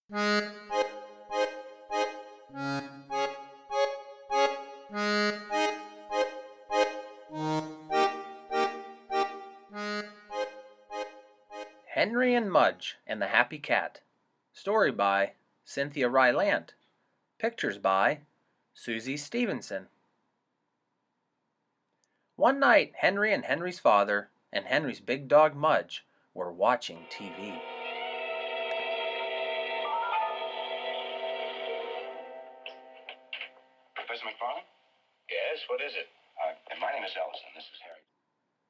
Henry and Mudge and the Happy Cat. Story by Cynthia Rylant. Pictures by Susie Stevenson. One night, Henry and Henry's father and Henry's big dog Mudge were watching TV. Professor McFarlane? Yes, what is it? My name is Ellison. This is Harry.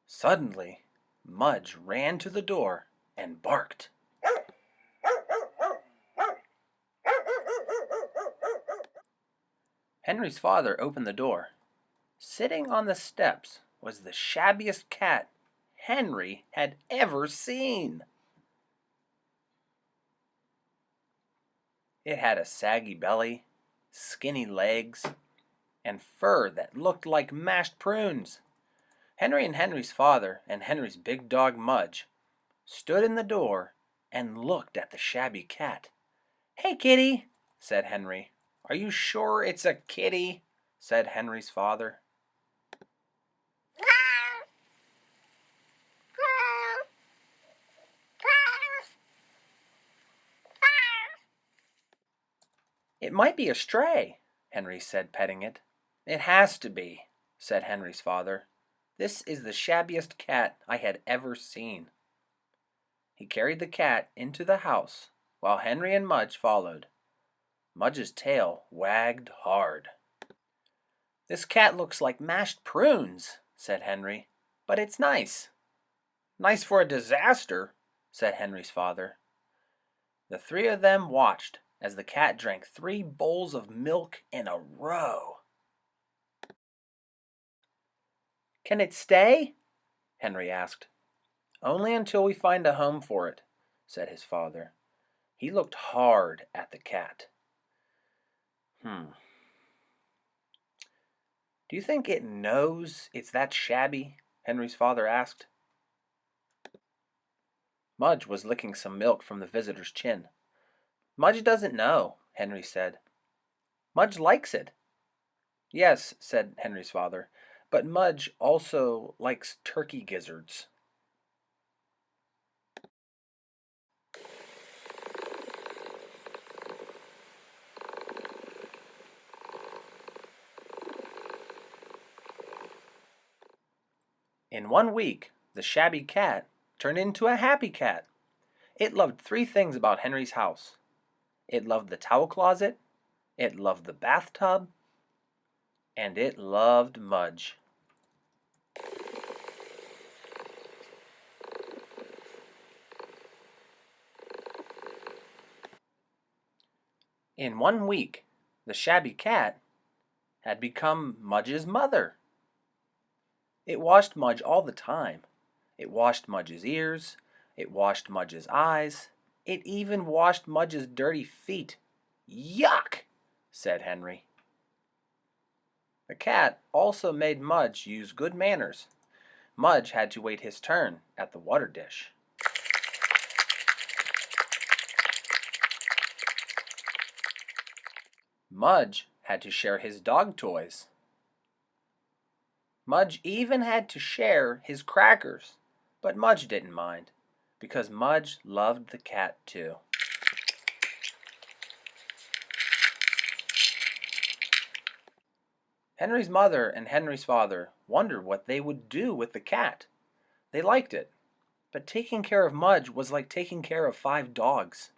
Suddenly, Mudge ran to the door and barked. Henry's father opened the door. Sitting on the steps was the shabbiest cat Henry had ever seen. It had a saggy belly, skinny legs, and fur that looked like mashed prunes. Henry and Henry's father and Henry's big dog Mudge stood in the door and looked at the shabby cat. "Hey, kitty," said Henry. "Are you sure it's a kitty?" said Henry's father. "It might be a stray," Henry said, petting it. "It has to be," said Henry's father. "This is the shabbiest cat I had ever seen." He carried the cat into the house while Henry and Mudge followed. Mudge's tail wagged hard. "This cat looks like mashed prunes," said Henry, "but it's nice." "Nice for a disaster," said Henry's father. The three of them watched as the cat drank 3 bowls of milk in a row. "Can it stay?" Henry asked. "Only until we find a home for it," said his father. He looked hard at the cat. "Do you think it knows it's that shabby?" Henry's father asked. Mudge was licking some milk from the visitor's chin. "Mudge doesn't know," Henry said. "Mudge likes it." "Yes," said Henry's father, "but Mudge also likes turkey gizzards." In 1 week, the shabby cat turned into a happy cat. It loved 3 things about Henry's house. It loved the towel closet, it loved the bathtub, and it loved Mudge. In 1 week, the shabby cat had become Mudge's mother. It washed Mudge all the time. It washed Mudge's ears. It washed Mudge's eyes. It even washed Mudge's dirty feet. "Yuck!" said Henry. The cat also made Mudge use good manners. Mudge had to wait his turn at the water dish. Mudge had to share his dog toys. Mudge even had to share his crackers, but Mudge didn't mind, because Mudge loved the cat too. Henry's mother and Henry's father wondered what they would do with the cat. They liked it, but taking care of Mudge was like taking care of 5 dogs.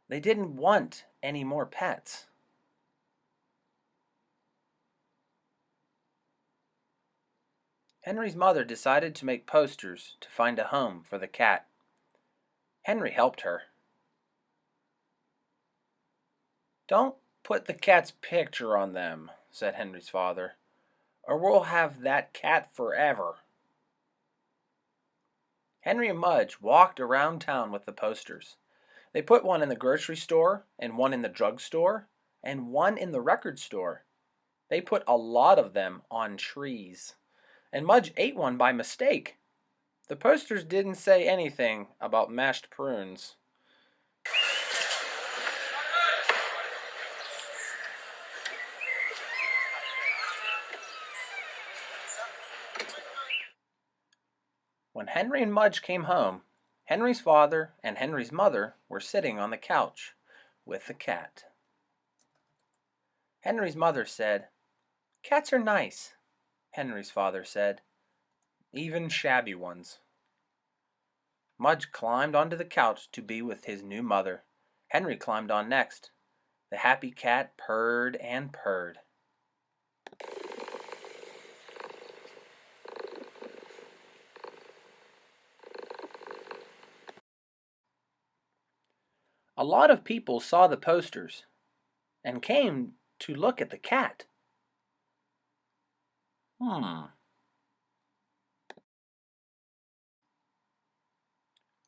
They didn't want any more pets. Henry's mother decided to make posters to find a home for the cat. Henry helped her. "Don't put the cat's picture on them," said Henry's father, "or we'll have that cat forever." Henry and Mudge walked around town with the posters. They put one in the grocery store, and one in the drugstore, and one in the record store. They put a lot of them on trees, and Mudge ate one by mistake. The posters didn't say anything about mashed prunes. Henry and Mudge came home, Henry's father and Henry's mother were sitting on the couch with the cat. Henry's mother said, "Cats are nice." Henry's father said, "Even shabby ones." Mudge climbed onto the couch to be with his new mother. Henry climbed on next. The happy cat purred and purred. A lot of people saw the posters and came to look at the cat.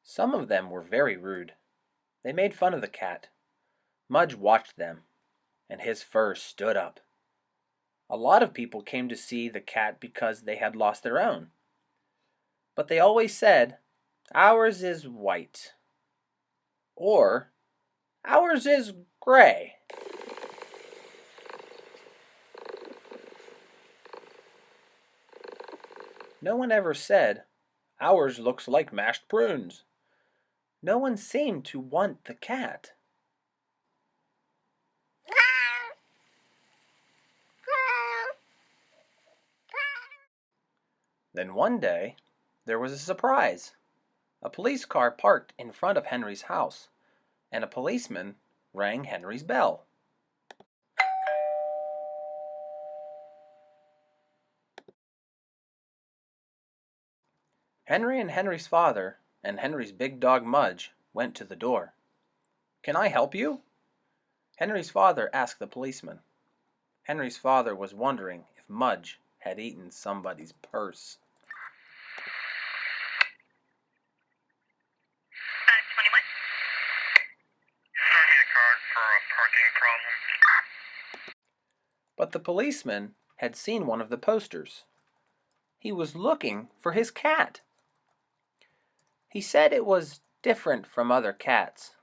Some of them were very rude. They made fun of the cat. Mudge watched them, and his fur stood up. A lot of people came to see the cat because they had lost their own. But they always said, "Ours is white," or "Ours is gray." No one ever said, "Ours looks like mashed prunes." No one seemed to want the cat. Then one day, there was a surprise. A police car parked in front of Henry's house, and a policeman rang Henry's bell. Henry and Henry's father and Henry's big dog Mudge went to the door. "Can I help you?" Henry's father asked the policeman. Henry's father was wondering if Mudge had eaten somebody's purse. 21. Start me a card for a parking problem. But the policeman had seen one of the posters. He was looking for his cat. He said it was different from other cats.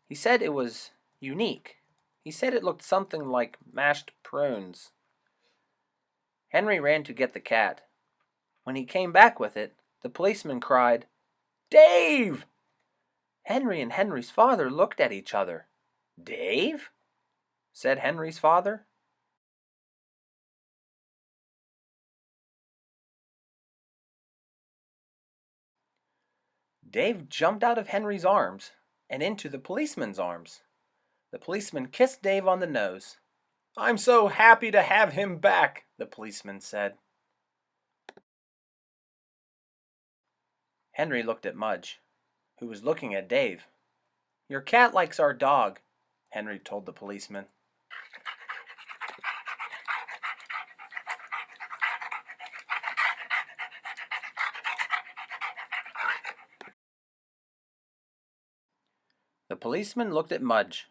He said it was unique. He said it looked something like mashed prunes. Henry ran to get the cat. When he came back with it, the policeman cried, "Dave!" Henry and Henry's father looked at each other. "Dave?" said Henry's father. Dave jumped out of Henry's arms and into the policeman's arms. The policeman kissed Dave on the nose. "I'm so happy to have him back," the policeman said. Henry looked at Mudge, who was looking at Dave. "Your cat likes our dog," Henry told the policeman. The policeman looked at Mudge.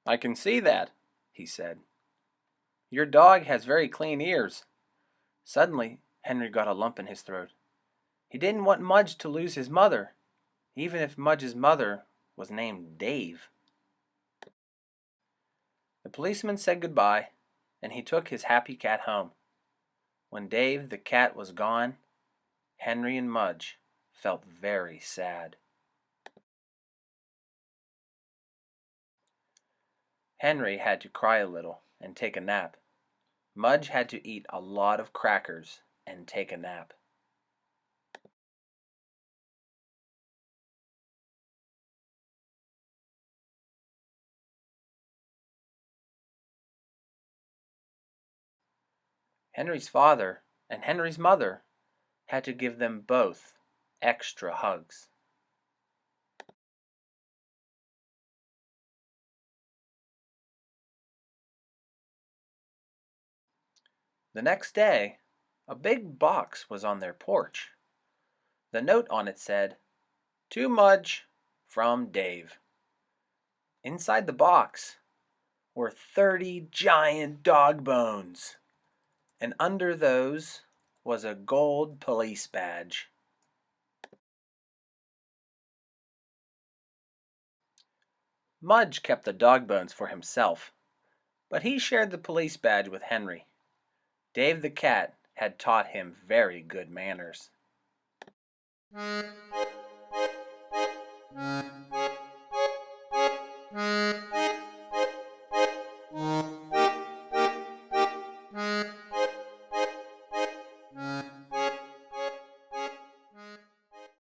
"I can see that," he said. "Your dog has very clean ears." Suddenly, Henry got a lump in his throat. He didn't want Mudge to lose his mother, even if Mudge's mother was named Dave. The policeman said goodbye, and he took his happy cat home. When Dave the cat was gone, Henry and Mudge felt very sad. Henry had to cry a little and take a nap. Mudge had to eat a lot of crackers and take a nap. Henry's father and Henry's mother had to give them both extra hugs. The next day, a big box was on their porch. The note on it said, "To Mudge, from Dave." Inside the box were 30 giant dog bones, and under those was a gold police badge. Mudge kept the dog bones for himself, but he shared the police badge with Henry. Dave the cat had taught him very good manners.